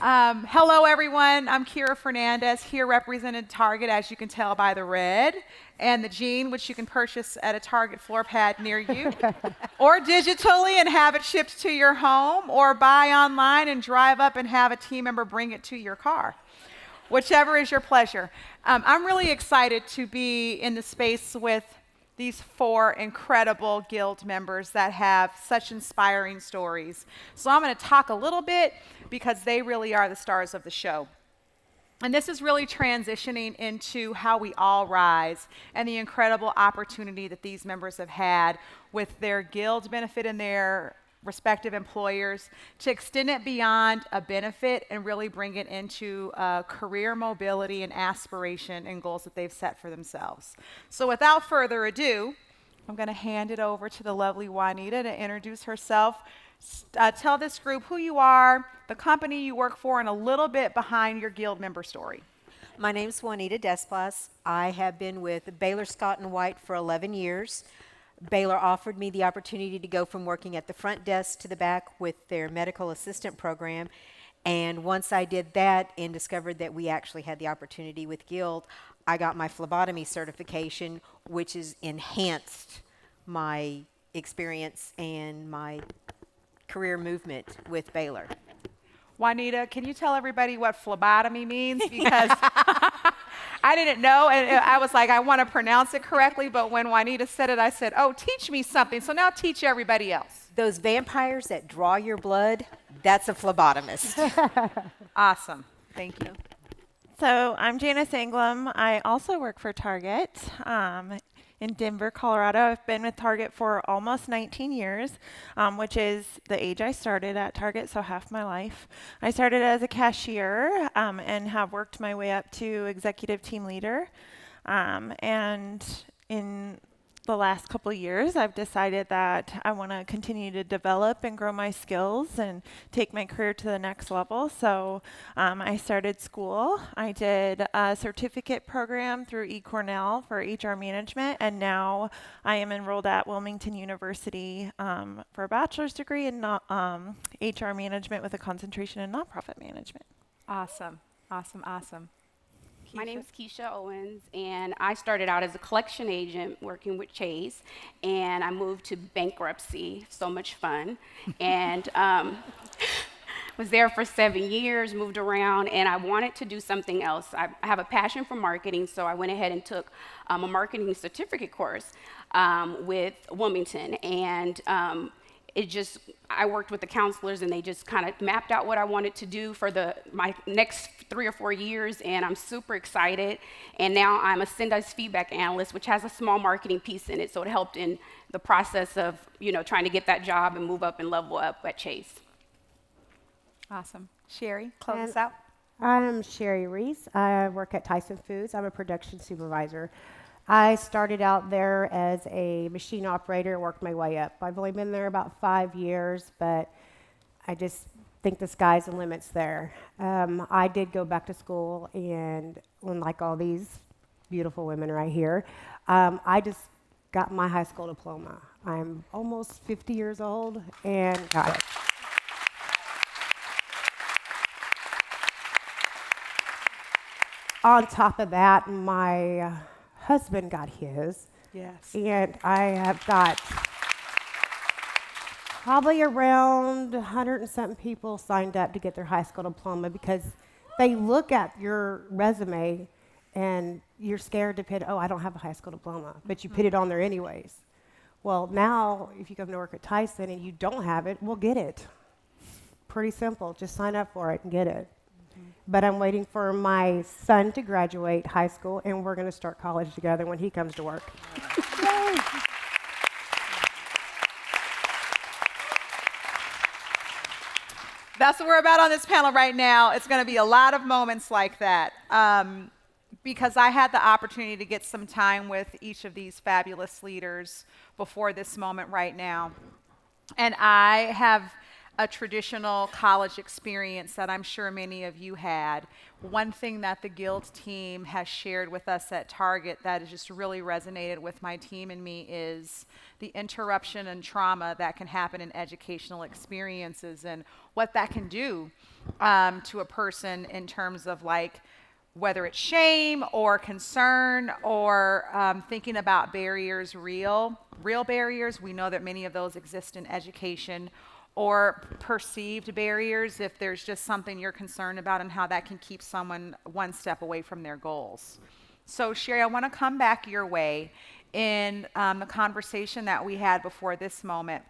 Hello, everyone. I'm Kiera Fernandez, here representing Target, as you can tell by the red, and the jean, which you can purchase at a Target floor pad near you, or digitally and have it shipped to your home, or buy online and drive up and have a team member bring it to your car. Whichever is your pleasure. I'm really excited to be in the space with these four incredible Guild members that have such inspiring stories. So I'm going to talk a little bit because they really are the stars of the show. And this is really transitioning into how we all rise and the incredible opportunity that these members have had with their Guild benefit and their respective employers to extend it beyond a benefit and really bring it into career mobility and aspiration and goals that they've set for themselves. So without further ado, I'm going to hand it over to the lovely Juanita to introduce herself. Tell this group who you are, the company you work for, and a little bit behind your Guild member story. My name is Juanita Desplas. I have been with Baylor Scott White for 11 years. Baylor offered me the opportunity to go from working at the front desk to the back with their medical assistant program. And once I did that and discovered that we actually had the opportunity with Guild, I got my phlebotomy certification, which has enhanced my experience and my career movement with Baylor. Juanita, can you tell everybody what phlebotomy means? Because I didn't know, and I was like, I want to pronounce it correctly, but when Juanita said it, I said, oh, teach me something. So now teach everybody else. Those vampires that draw your blood, that's a phlebotomist. Awesome. Thank you. So I'm Janice Anglum. I also work for Target in Denver, Colorado. I've been with Target for almost 19 years, which is the age I started at Target, so half my life. I started as a cashier and have worked my way up to executive team leader. And in the last couple of years, I've decided that I want to continue to develop and grow my skills and take my career to the next level. So I started school. I did a certificate program through eCornell for HR management, and now I am enrolled at Wilmington University for a bachelor's degree in HR management with a concentration in nonprofit management. Awesome. Awesome. Awesome. My name is Keisha Owens, and I started out as a collection agent working with Chase, and I moved to bankruptcy. So much fun. And was there for 7 years, moved around, and I wanted to do something else. I have a passion for marketing, so I went ahead and took a marketing certificate course with Wilmington. And I worked with the counselors, and they just kind of mapped out what I wanted to do for my next 3 or 4 years, and I'm super excited. And now I'm a Sendice feedback analyst, which has a small marketing piece in it, so it helped in the process of, trying to get that job and move up and level up at Chase. Awesome. Sherry, close us out. I'm Sherry Reese. I work at Tyson Foods. I'm a production supervisor. I started out there as a machine operator and worked my way up. I've only been there about 5 years, but I just think the sky's the limits there. I did go back to school, and unlike all these beautiful women right here, I just got my high school diploma. I'm almost 50 years old and got it. On top of that, my husband got his. Yes. And I have got probably around 100 and something people signed up to get their high school diploma because they look at your resume and you're scared to put, oh, I don't have a high school diploma, but you put it on there anyways. Well, now, if you come to work at Tyson and you don't have it, we'll get it. Pretty simple. Just sign up for it and get it. But I'm waiting for my son to graduate high school, and we're going to start college together when he comes to work. Yay. That's what we're about on this panel right now. It's going to be a lot of moments like that because I had the opportunity to get some time with each of these fabulous leaders before this moment right now. And I have a traditional college experience that I'm sure many of you had, one thing that the Guild team has shared with us at Target that has just really resonated with my team and me is the interruption and trauma that can happen in educational experiences and what that can do to a person in terms of like whether it's shame or concern or thinking about barriers, real barriers. We know that many of those exist in education, or perceived barriers if there's just something you're concerned about and how that can keep someone one step away from their goals. So Sherry, I want to come back your way in the conversation that we had before this moment.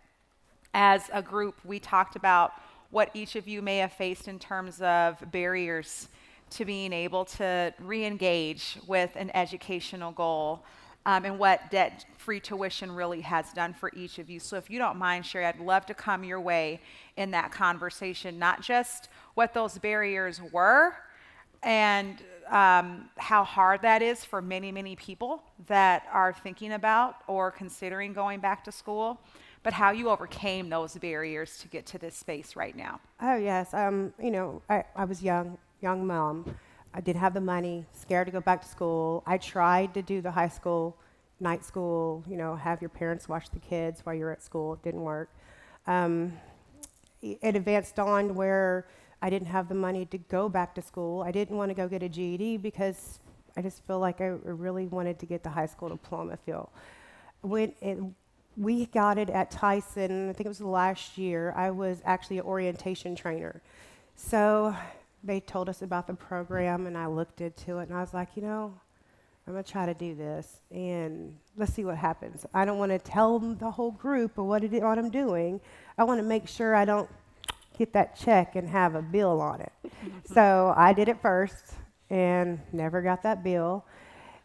As a group, we talked about what each of you may have faced in terms of barriers to being able to re-engage with an educational goal, and what debt-free tuition really has done for each of you. So if you don't mind, Sherry, I'd love to come your way in that conversation, not just what those barriers were and how hard that is for many, many people that are thinking about or considering going back to school, but how you overcame those barriers to get to this space right now. Oh, yes. I was young mom. I didn't have the money, scared to go back to school. I tried to do the high school, night school, have your parents watch the kids while you're at school. It didn't work. It advanced on where I didn't have the money to go back to school. I didn't want to go get a GED because I just feel like I really wanted to get the high school diploma feel. We got it at Tyson, I think it was last year. I was actually an orientation trainer. So they told us about the program, and I looked into it, and I was like, I'm going to try to do this, and let's see what happens. I don't want to tell the whole group of what I'm doing. I want to make sure I don't get that check and have a bill on it. So I did it first and never got that bill,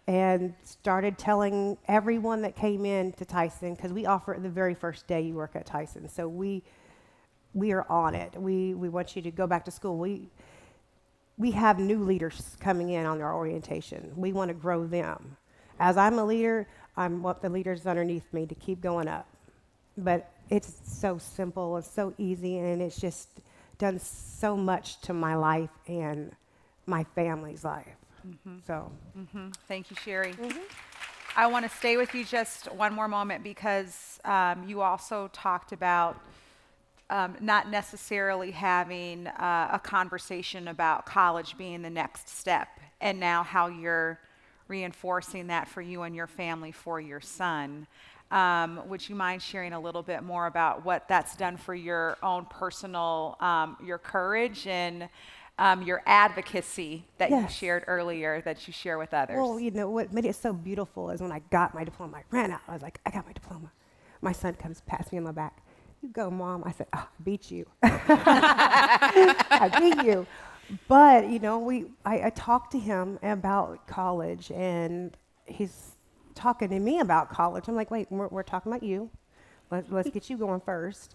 and started telling everyone that came in to Tyson, because we offer it the very first day you work at Tyson. So we are on it. We want you to go back to school. We have new leaders coming in on our orientation. We want to grow them. As I'm a leader, I want the leaders underneath me to keep going up. But it's so simple and so easy, and it's just done so much to my life and my family's life. So. Thank you, Sherry. I want to stay with you just one more moment because you also talked about not necessarily having a conversation about college being the next step, and now how you're reinforcing that for you and your family for your son. Would you mind sharing a little bit more about what that's done for your own personal, your courage and your advocacy that you shared earlier, that you share with others? Well, what made it so beautiful is when I got my diploma, I ran out. I was like, I got my diploma. My son comes past me on my back. You go, Mom. I said, I beat you. I beat you. But, I talked to him about college, and he's talking to me about college. I'm like, wait, we're talking about you. Let's get you going first.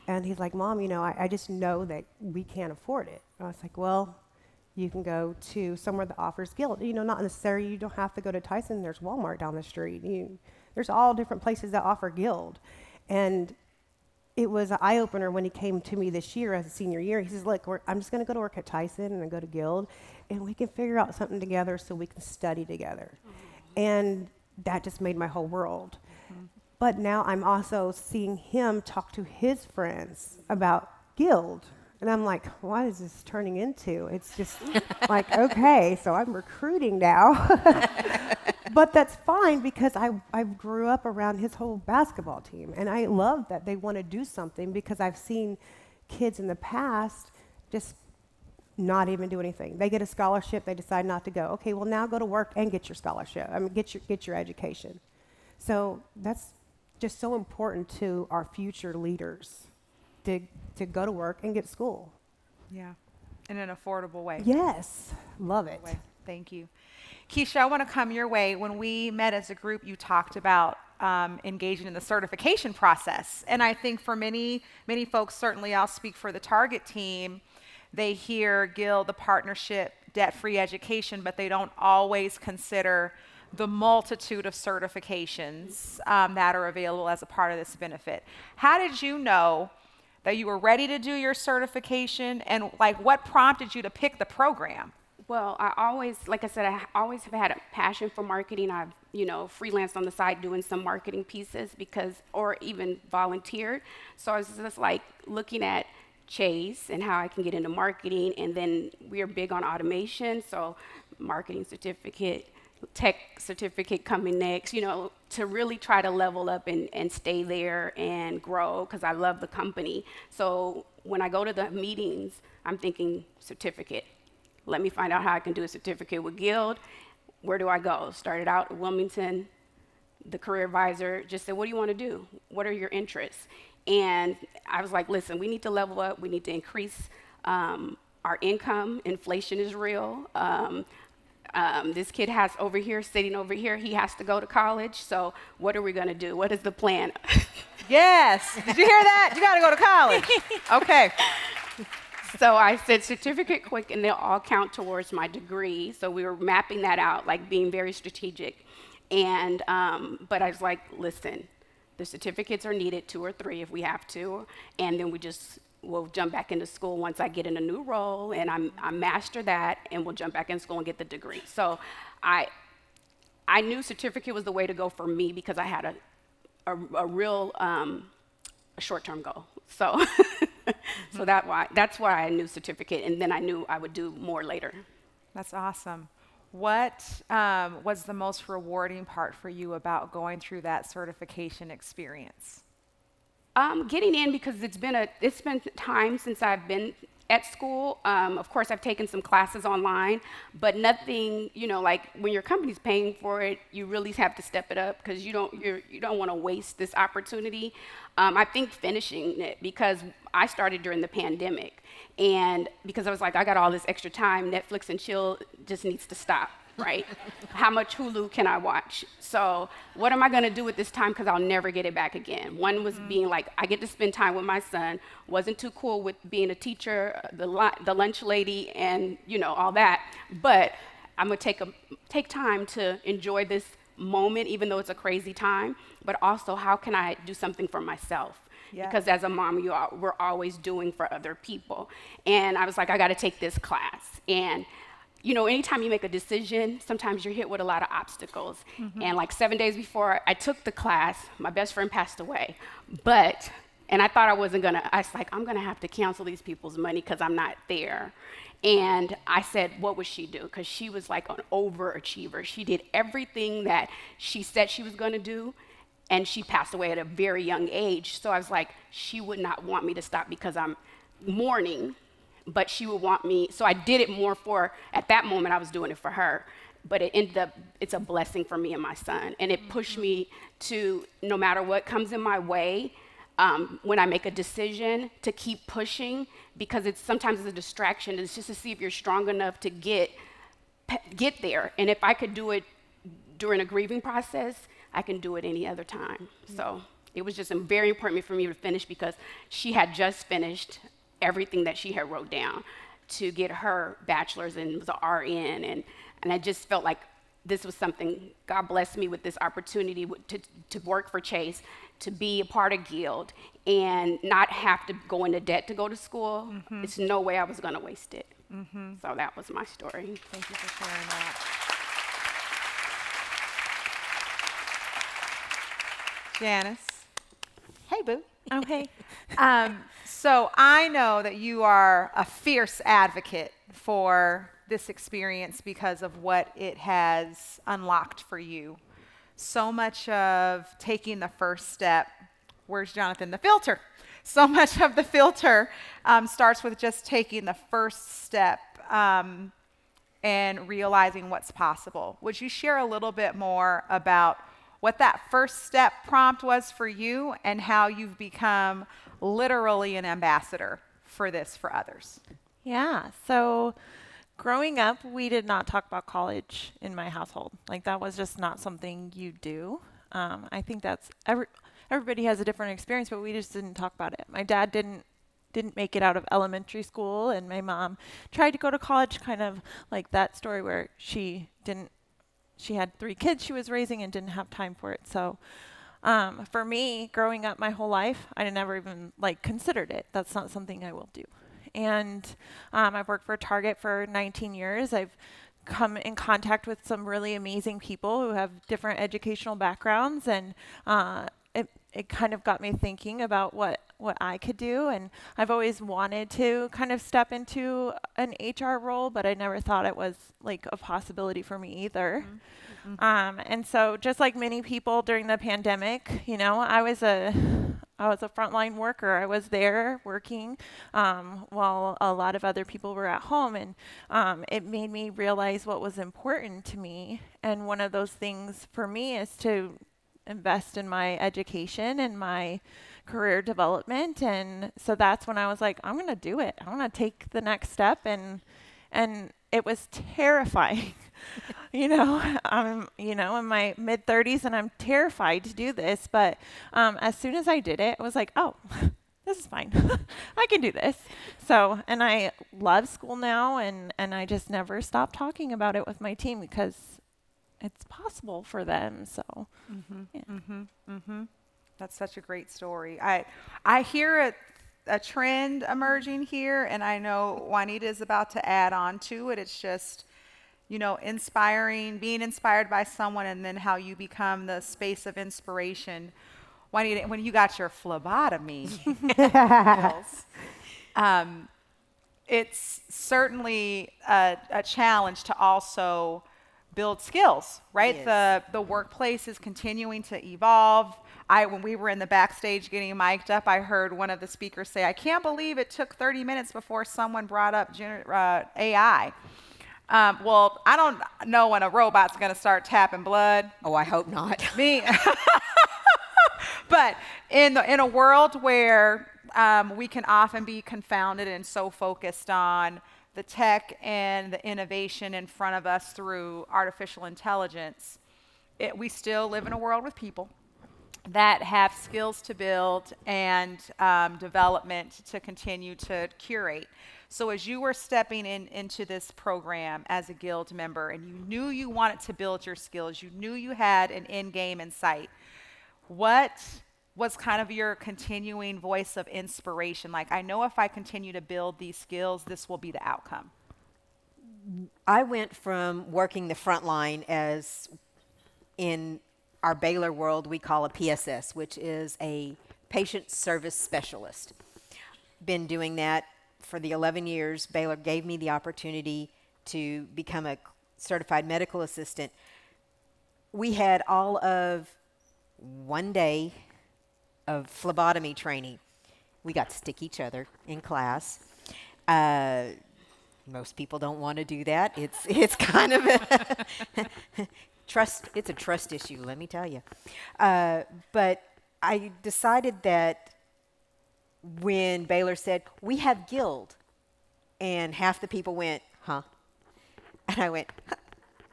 And he's like, Mom, I just know that we can't afford it. I was like, well, you can go to somewhere that offers Guild. Not necessarily, you don't have to go to Tyson. There's Walmart down the street. There's all different places that offer Guild. And it was an eye-opener when he came to me this year as a senior year. He says, look, I'm just going to go to work at Tyson and go to Guild, and we can figure out something together so we can study together. And that just made my whole world. But now I'm also seeing him talk to his friends about Guild. And I'm like, what is this turning into? It's just like, okay, so I'm recruiting now. But that's fine because I grew up around his whole basketball team. And I love that they want to do something, because I've seen kids in the past just not even do anything. They get a scholarship, they decide not to go. Okay, well, now go to work and get your scholarship. Get your education. So that's just so important to our future leaders to go to work and get school. Yeah, in an affordable way. Yes, love it. Thank you. Keisha, I want to come your way. When we met as a group, you talked about engaging in the certification process. And I think for many folks, certainly I'll speak for the Target team, they hear Guild, the partnership, debt-free education, but they don't always consider the multitude of certifications that are available as a part of this benefit. How did you know that you were ready to do your certification, and like what prompted you to pick the program? Well, I always, like I said, I always have had a passion for marketing. I've, freelanced on the side doing some marketing pieces or even volunteered. So I was just like looking at Chase and how I can get into marketing. And then we're big on automation. So marketing certificate, tech certificate coming next, to really try to level up and stay there and grow because I love the company. So when I go to the meetings, I'm thinking certificate. Let me find out how I can do a certificate with Guild. Where do I go? Started out at Wilmington. The career advisor just said, what do you want to do? What are your interests? And I was like, listen, we need to level up. We need to increase our income. Inflation is real. This kid sitting over here, he has to go to college. So what are we going to do? What is the plan? Yes. Did you hear that? You got to go to college. Okay. So I said certificate quick, and they'll all count towards my degree. So we were mapping that out, like being very strategic. And but I was like, listen, the certificates are needed, 2 or 3 if we have to, and then we'll jump back into school once I get in a new role, and I master that, and we'll jump back in school and get the degree. So I knew certificate was the way to go for me because I had a real short-term goal. So. So that's why I knew certificate, and then I knew I would do more later. That's awesome. What was the most rewarding part for you about going through that certification experience? Getting in because it's been time since I've been at school. Of course, I've taken some classes online, but nothing, like when your company's paying for it, you really have to step it up because you don't want to waste this opportunity. I think finishing it because I started during the pandemic, and because I was like, I got all this extra time, Netflix and chill just needs to stop. Right? How much Hulu can I watch? So what am I going to do with this time because I'll never get it back again? One was being like, I get to spend time with my son. Wasn't too cool with being a teacher, the lunch lady, and all that. But I'm going to take time to enjoy this moment, even though it's a crazy time. But also, how can I do something for myself? Yeah. Because as a mom, we're always doing for other people. And I was like, I got to take this class. And anytime you make a decision, sometimes you're hit with a lot of obstacles. And like 7 days before I took the class, my best friend passed away. And I thought I was like, I'm gonna have to cancel these people's money because I'm not there. And I said, what would she do? Because she was like an overachiever. She did everything that she said she was gonna do, and she passed away at a very young age. So I was like, she would not want me to stop because I'm mourning. But she would want me, so I did it more at that moment I was doing it for her, but it ended up, it's a blessing for me and my son. And it pushed me to, no matter what comes in my way, when I make a decision, to keep pushing, because sometimes it's a distraction. It's just to see if you're strong enough to get there. And if I could do it during a grieving process, I can do it any other time. So it was just very important for me to finish because she had just finished everything that she had wrote down to get her bachelor's and was an RN, and I just felt like this was something, God blessed me with this opportunity to work for Chase, to be a part of Guild, and not have to go into debt to go to school. It's no way I was going to waste it. So that was my story. Thank you for sharing that. Janice. Hey, boo. Oh, hey. So I know that you are a fierce advocate for this experience because of what it has unlocked for you. So much of taking the first step, where's Jonathan? The filter. So much of the filter starts with just taking the first step and realizing what's possible. Would you share a little bit more about what that first step prompt was for you and how you've become literally an ambassador for this for others? Yeah. So growing up, we did not talk about college in my household. Like that was just not something you do. I think that's everybody has a different experience, but we just didn't talk about it. My dad didn't make it out of elementary school, and my mom tried to go to college, kind of like that story where she had 3 kids she was raising and didn't have time for it. So For me, growing up my whole life, I never even considered it. That's not something I will do. And I've worked for Target for 19 years. I've come in contact with some really amazing people who have different educational backgrounds, and it kind of got me thinking about what I could do. And I've always wanted to kind of step into an HR role, but I never thought it was a possibility for me either. And so just like many people during the pandemic, I was a frontline worker. I was there working while a lot of other people were at home, and it made me realize what was important to me. And one of those things for me is to invest in my education and my career development. And so that's when I was like, I'm going to do it. I'm going to take the next step. And it was terrifying. I'm, in my mid 30s and I'm terrified to do this. But as soon as I did it, I was like, oh, this is fine. I can do this. So, and I love school now, and I just never stop talking about it with my team because it's possible for them. So, That's such a great story. I hear a trend emerging here, and I know Juanita is about to add on to it. It's just, inspiring, being inspired by someone, and then how you become the space of inspiration. Juanita, when you got your phlebotomy, it's certainly a challenge to also build skills, right? Yes. The workplace is continuing to evolve. When we were in the backstage getting mic'd up, I heard one of the speakers say, I can't believe it took 30 minutes before someone brought up AI. Well, I don't know when a robot's going to start tapping blood. Oh, I hope not. Me. But in a world where we can often be confounded and so focused on the tech and the innovation in front of us through artificial intelligence, we still live in a world with people that have skills to build and development to continue to curate. So as you were stepping into this program as a guild member, and you knew you wanted to build your skills, you knew you had an end game in sight, what was kind of your continuing voice of inspiration? Like, I know if I continue to build these skills, this will be the outcome. I went from working the front line, as in our Baylor world we call a PSS, which is a patient service specialist. Been doing that for the 11 years. Baylor gave me the opportunity to become a certified medical assistant. We had all of one day of phlebotomy training. We got to stick each other in class. Most people don't want to do that. It's kind of a trust. It's a trust issue, let me tell you. But I decided that when Baylor said, we have guild, and half the people went, huh? And I went, huh,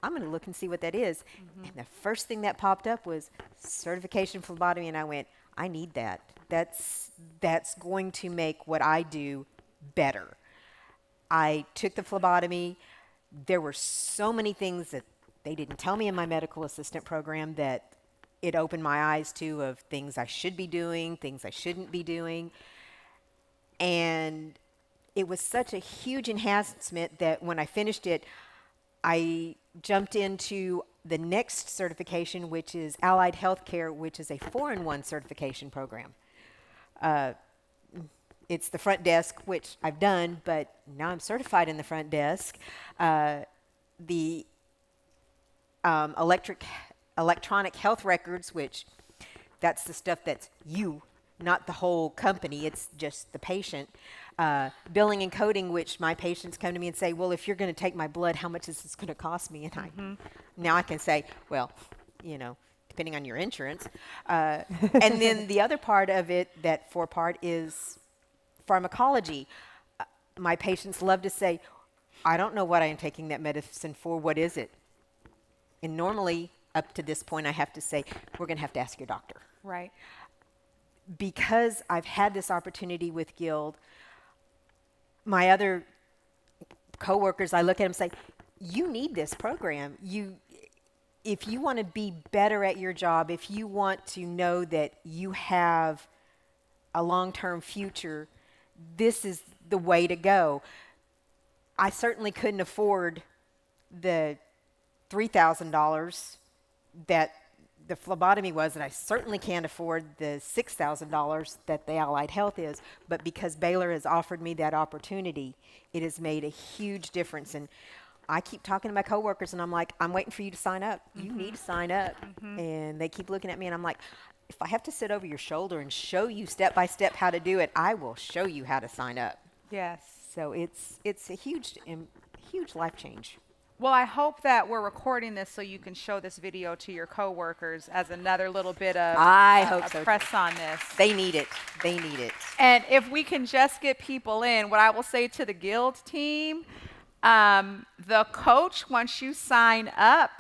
I'm going to look and see what that is. And the first thing that popped up was certification phlebotomy, and I went, I need that. That's going to make what I do better. I took the phlebotomy. There were so many things that they didn't tell me in my medical assistant program that it opened my eyes to, of things I should be doing, things I shouldn't be doing. And it was such a huge enhancement that when I finished it, I jumped into the next certification, which is Allied Healthcare, which is a 4-in-1 certification program. It's the front desk, which I've done, but now I'm certified in the front desk. The electronic health records, which that's the stuff that's you, not the whole company. It's just the patient. Billing and coding, which my patients come to me and say, well, if you're going to take my blood, how much is this going to cost me? And now I can say, well, depending on your insurance. And then the other part of it, that 4-part, is pharmacology. My patients love to say, I don't know what I am taking that medicine for. What is it? And normally, up to this point, I have to say, we're going to have to ask your doctor. Right. Because I've had this opportunity with Guild, my other coworkers, I look at them and say, you need this program. if you want to be better at your job, if you want to know that you have a long-term future, this is the way to go. I certainly couldn't afford the $3,000 that the phlebotomy was, and I certainly can't afford the $6,000 that the allied health is. But because Baylor has offered me that opportunity, it has made a huge difference. And I keep talking to my coworkers, and I'm like, I'm waiting for you to sign up. You need to sign up. And they keep looking at me, and I'm like, if I have to sit over your shoulder and show you step by step how to do it, I will show you how to sign up. Yes. So it's a huge life change. Well, I hope that we're recording this so you can show this video to your coworkers as another little bit of I hope so, press on this. They need it. They need it. And if we can just get people in, what I will say to the guild team, the coach, once you sign up,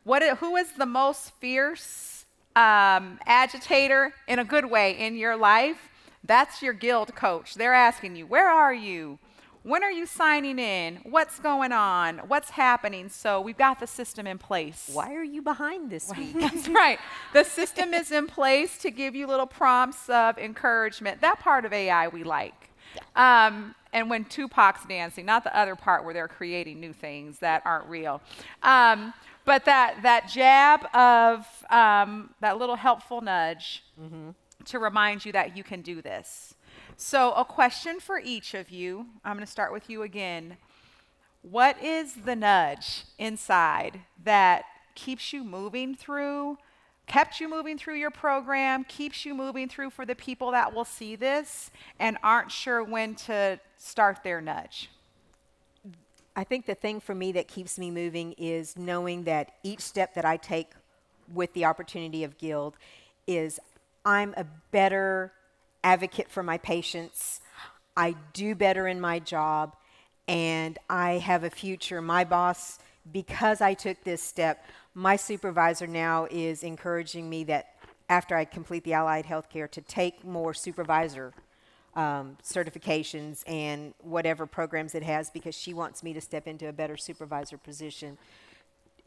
who is the most fierce agitator in a good way in your life? That's your guild coach. They're asking you, where are you? When are you signing in? What's going on? What's happening? So we've got the system in place. Why are you behind this week? That's right. The system is in place to give you little prompts of encouragement. That part of AI we like. And when Tupac's dancing, not the other part where they're creating new things that aren't real. But that jab of that little helpful nudge to remind you that you can do this. So a question for each of you. I'm going to start with you again. What is the nudge inside that keeps you moving through, kept you moving through your program, keeps you moving through for the people that will see this and aren't sure when to start their nudge? I think the thing for me that keeps me moving is knowing that each step that I take with the opportunity of Guild is I'm a better advocate for my patients. I do better in my job, and I have a future. My boss, because I took this step, my supervisor now is encouraging me that after I complete the allied healthcare to take more supervisor certifications and whatever programs it has, because she wants me to step into a better supervisor position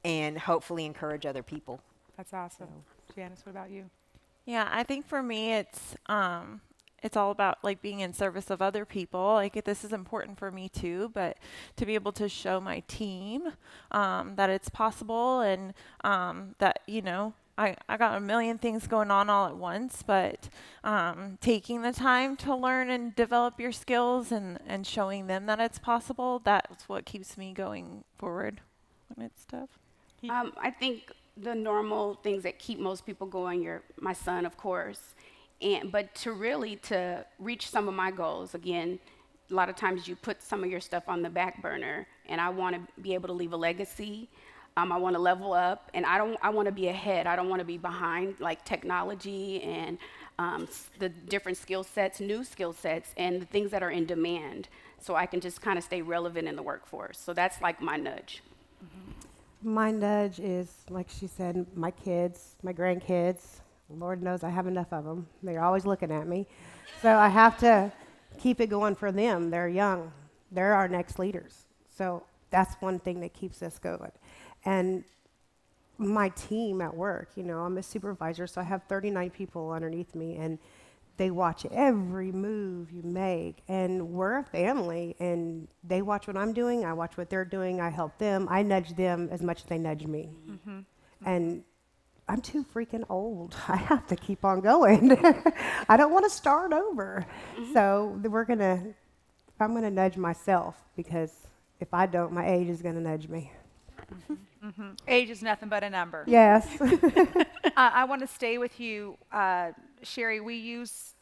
and hopefully encourage other people. That's awesome. Janice, what about you? Yeah, I think for me it's all about like being in service of other people. Like this is important for me too, but to be able to show my team that it's possible and that, you know, I got a million things going on all at once, but taking the time to learn and develop your skills and showing them that it's possible, that's what keeps me going forward when it's tough. I think the normal things that keep most people going, my son, of course, but to reach some of my goals, again, a lot of times you put some of your stuff on the back burner, and I want to be able to leave a legacy. I want to level up, and I want to be ahead. I don't want to be behind, like technology and the different skill sets, new skill sets, and the things that are in demand, so I can just kind of stay relevant in the workforce. So that's like my nudge. My nudge is, like she said, my kids, my grandkids. Lord knows I have enough of them. They're always looking at me. So I have to keep it going for them. They're young. They're our next leaders. So that's one thing that keeps us going. And my team at work, you know, I'm a supervisor, so I have 39 people underneath me, and they watch every move you make. And we're a family, and they watch what I'm doing. I watch what they're doing. I help them. I nudge them as much as they nudge me. And I'm too freaking old. I have to keep on going. I don't want to start over. So I'm going to nudge myself, because if I don't, my age is going to nudge me. Age is nothing but a number. Yes. I want to stay with you, Sherry. We use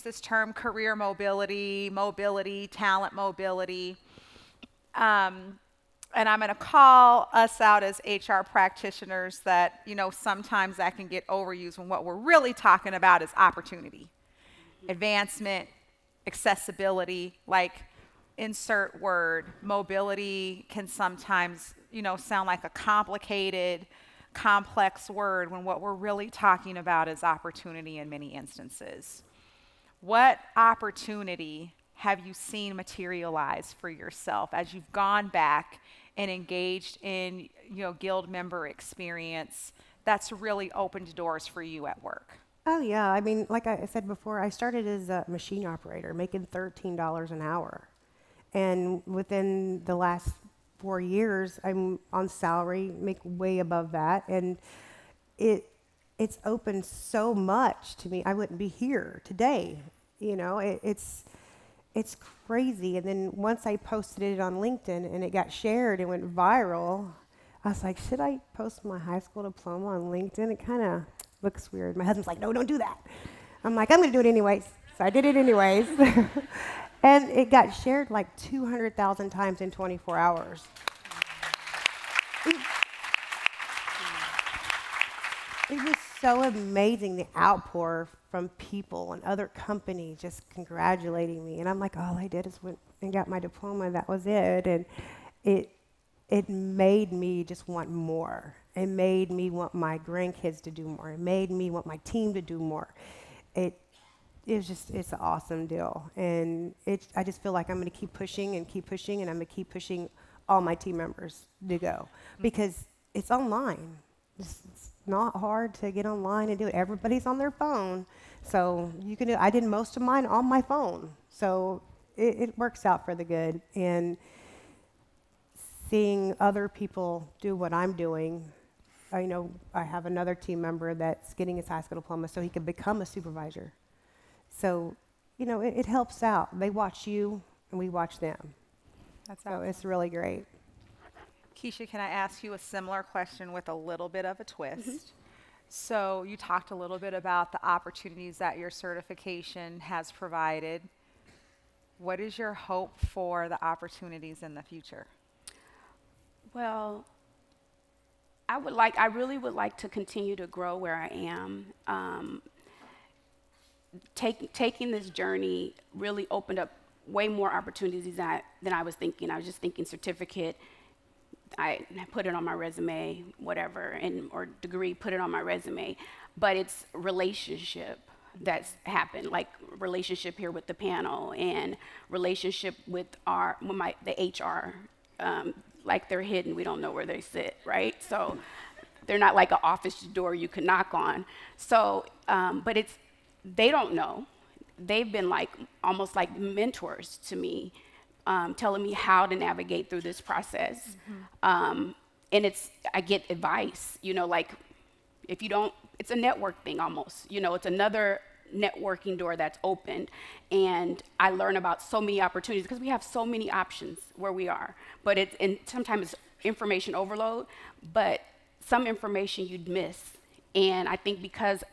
this term career mobility, talent mobility. And I'm going to call us out as HR practitioners that, you know, sometimes that can get overused when what we're really talking about is opportunity, advancement, accessibility, like insert word. Mobility can sometimes, you know, sound like a complicated, complex word when what we're really talking about is opportunity in many instances. What opportunity have you seen materialize for yourself as you've gone back and engaged in, guild member experience that's really opened doors for you at work? Oh, yeah. I mean, like I said before, I started as a machine operator making $13 an hour. And within the last 4 years, I'm on salary, make way above that. And it's opened so much to me. I wouldn't be here today. It's crazy. And then once I posted it on LinkedIn and it got shared and went viral, I was like, should I post my high school diploma on LinkedIn? It kind of looks weird. My husband's like, no, don't do that. I'm like, I'm going to do it anyways. So I did it anyways. And it got shared like 200,000 times in 24 hours. It was so amazing, the outpour from people and other companies just congratulating me. And I'm like, all I did is went and got my diploma. That was it. And it made me just want more. It made me want my grandkids to do more. It made me want my team to do more. It's an awesome deal. And I just feel like I'm going to keep pushing, and I'm going to keep pushing all my team members to go. Because it's online. It's not hard to get online and do it. Everybody's on their phone. So you can do. I did most of mine on my phone. So it works out for the good. And seeing other people do what I'm doing, I have another team member that's getting his high school diploma so he can become a supervisor. So, it helps out. They watch you, and we watch them. So it's really great. Keisha, can I ask you a similar question with a little bit of a twist? So you talked a little bit about the opportunities that your certification has provided. What is your hope for the opportunities in the future? Well, I really would like to continue to grow where I am. Taking this journey really opened up way more opportunities than I was thinking. I was just thinking certificate, I put it on my resume, whatever, or degree, put it on my resume. But it's relationship that's happened, like relationship here with the panel and relationship with the HR. Like they're hidden, we don't know where they sit, right? So they're not like an office door you can knock on. So, but they don't know. They've been almost like mentors to me, telling me how to navigate through this process. And I get advice, if you don't, it's a network thing almost, it's another networking door that's opened. And I learn about so many opportunities because we have so many options where we are. But sometimes it's information overload, but some information you'd miss. And I think because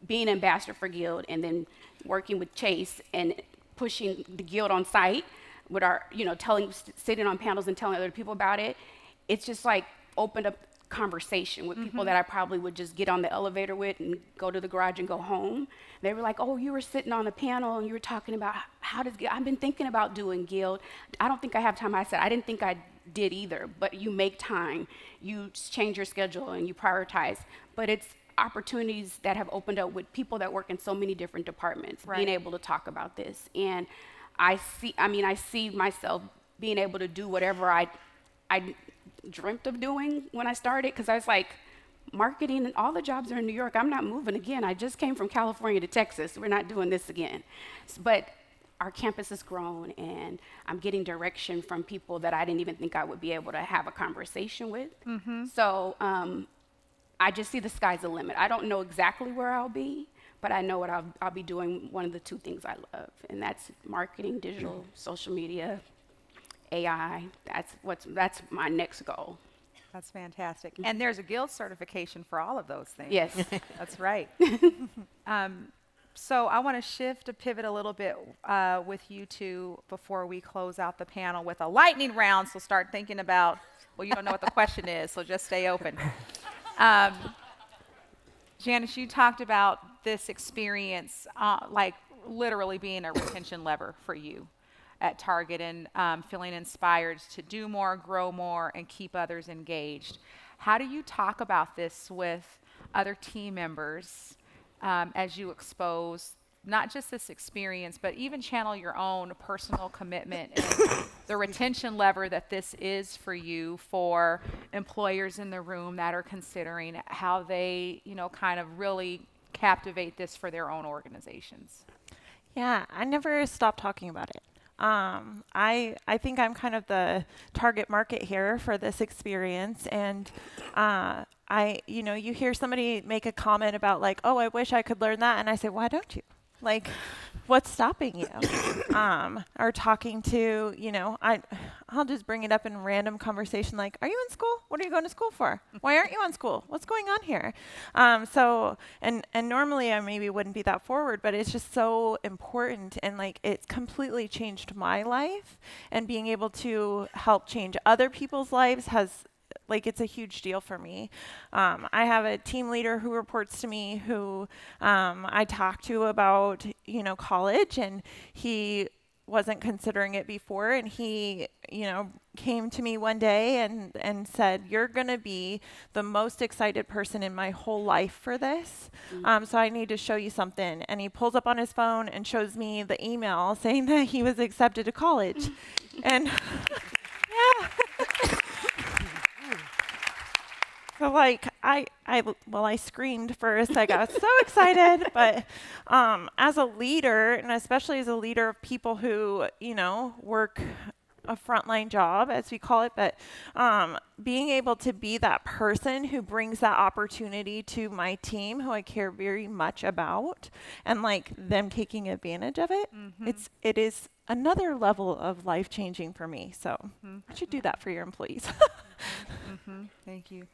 being ambassador for Guild and then working with Chase and pushing the Guild on site with our, sitting on panels and telling other people about it, it's just opened up conversation with people that I probably would just get on the elevator with and go to the garage and go home. They were like, oh, you were sitting on a panel and you were talking about I've been thinking about doing Guild. I don't think I have time. I said, I didn't think I did either, but you make time, you change your schedule and you prioritize. But it's opportunities that have opened up with people that work in so many different departments, being able to talk about this. And I see myself being able to do whatever I dreamt of doing when I started, because I was like, marketing and all the jobs are in New York. I'm not moving again. I just came from California to Texas. We're not doing this again. But our campus has grown, and I'm getting direction from people that I didn't even think I would be able to have a conversation with. So I just see the sky's the limit. I don't know exactly where I'll be, but I know what I'll be doing one of the two things I love, and that's marketing, digital, social media, AI. That's my next goal. That's fantastic. And there's a Guild certification for all of those things. Yes. That's right. So I want to pivot a little bit with you two before we close out the panel with a lightning round. So start thinking about, well, you don't know what the question is, so just stay open. Janice, you talked about this experience, literally being a retention lever for you at Target, and feeling inspired to do more, grow more, and keep others engaged. How do you talk about this with other team members as you expose not just this experience, but even channel your own personal commitment and the retention lever that this is for you, for employers in the room that are considering how they, kind of really captivate this for their own organizations. Yeah, I never stopped talking about it. I think I'm kind of the target market here for this experience, and you hear somebody make a comment about like, oh, I wish I could learn that, and I say, why don't you? Like, what's stopping you? Or talking to, I'll just bring it up in random conversation like, are you in school? What are you going to school for? Why aren't you on school? What's going on here? And normally I maybe wouldn't be that forward, but it's just so important. And like, it's completely changed my life, and being able to help change other people's lives it's a huge deal for me. I have a team leader who reports to me who I talk to about, college, and he wasn't considering it before, and he, came to me one day and said, you're going to be the most excited person in my whole life for this. So I need to show you something. And he pulls up on his phone and shows me the email saying that he was accepted to college. And yeah. So like I screamed first. I got so excited, but as a leader, and especially as a leader of people who work a frontline job, as we call it, but being able to be that person who brings that opportunity to my team, who I care very much about, and like them taking advantage of it, it is another level of life changing for me. So I should do that for your employees. Thank you.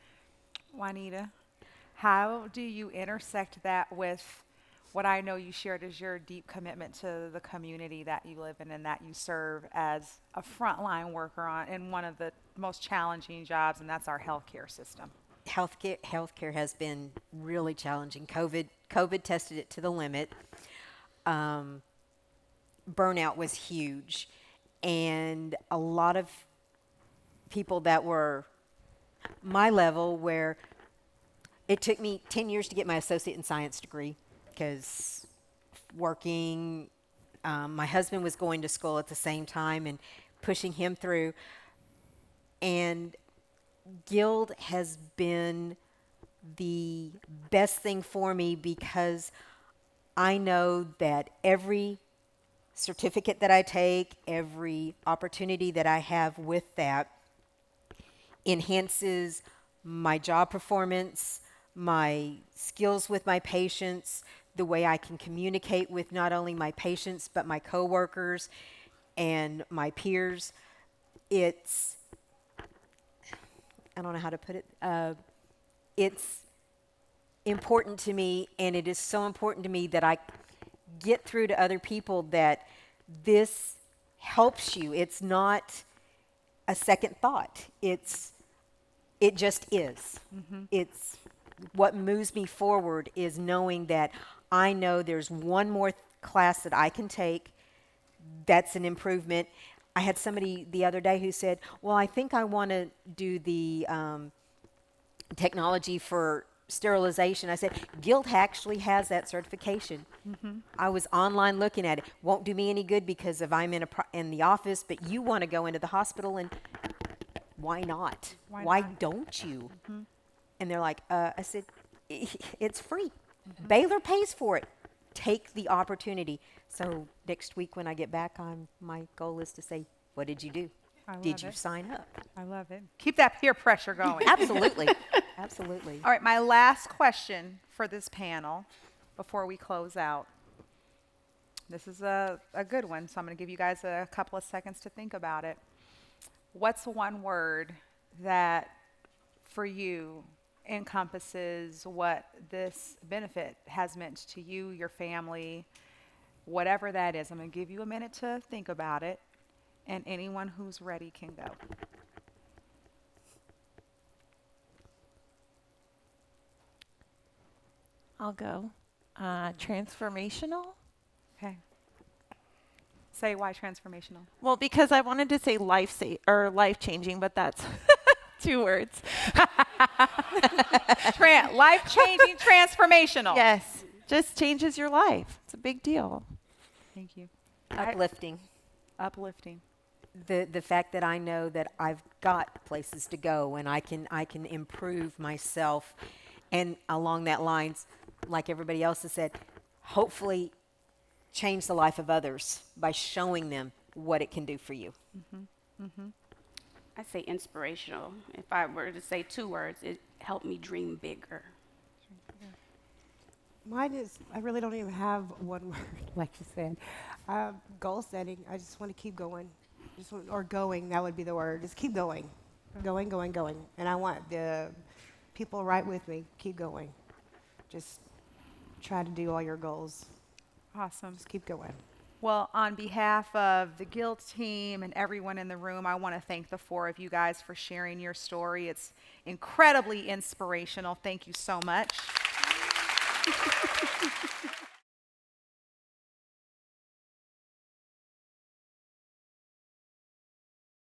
Juanita, how do you intersect that with what I know you shared as your deep commitment to the community that you live in and that you serve as a frontline worker in one of the most challenging jobs, and that's our healthcare system? Healthcare has been really challenging. COVID tested it to the limit. Burnout was huge, and a lot of people that were my level, where it took me 10 years to get my associate in science degree, because working, my husband was going to school at the same time and pushing him through. And Guild has been the best thing for me, because I know that every certificate that I take, every opportunity that I have with that, enhances my job performance, my skills with my patients, the way I can communicate with not only my patients, but my coworkers and my peers. I don't know how to put it. It's important to me, and it is so important to me that I get through to other people that this helps you. It's not a second thought. It just is. It's what moves me forward, is knowing that I know there's one more class that I can take that's an improvement. I had somebody the other day who said, well, I think I want to do the technology for sterilization. I said, Guild actually has that certification. I was online looking at it. Won't do me any good because if I'm in the office, but you want to go into the hospital, and why not? Why don't you? And they're like, I said, it's free. Baylor pays for it. Take the opportunity. So next week when I get back, my goal is to say, what did you do? Did you sign up? I love it. Keep that peer pressure going. Absolutely. Absolutely. All right, my last question for this panel before we close out. This is a good one, so I'm going to give you guys a couple of seconds to think about it. What's one word that, for you, encompasses what this benefit has meant to you, your family, whatever that is? I'm going to give you a minute to think about it, and anyone who's ready can go. I'll go. Transformational. Okay. Say why transformational. Well, because I wanted to say life-changing, but that's 2 words. Life-changing, transformational. Yes, just changes your life. It's big deal. Thank you. Uplifting. Uplifting. The fact that I know that I've got places to go and I can improve myself, and along that lines, like everybody else has said, hopefully change the life of others by showing them what it can do for you. I say inspirational. If I were to say 2 words, it helped me dream bigger. Mine is, I really don't even have one word, like you said. Goal setting. I just want to keep going. Or going, that would be the word. Just keep going. Going, going, going. And I want the people right with me. Keep going. Just try to do all your goals. Awesome. Just keep going. Well, on behalf of the Guild team and everyone in the room, I want to thank the 4 of you guys for sharing your story. It's incredibly inspirational. Thank you so much.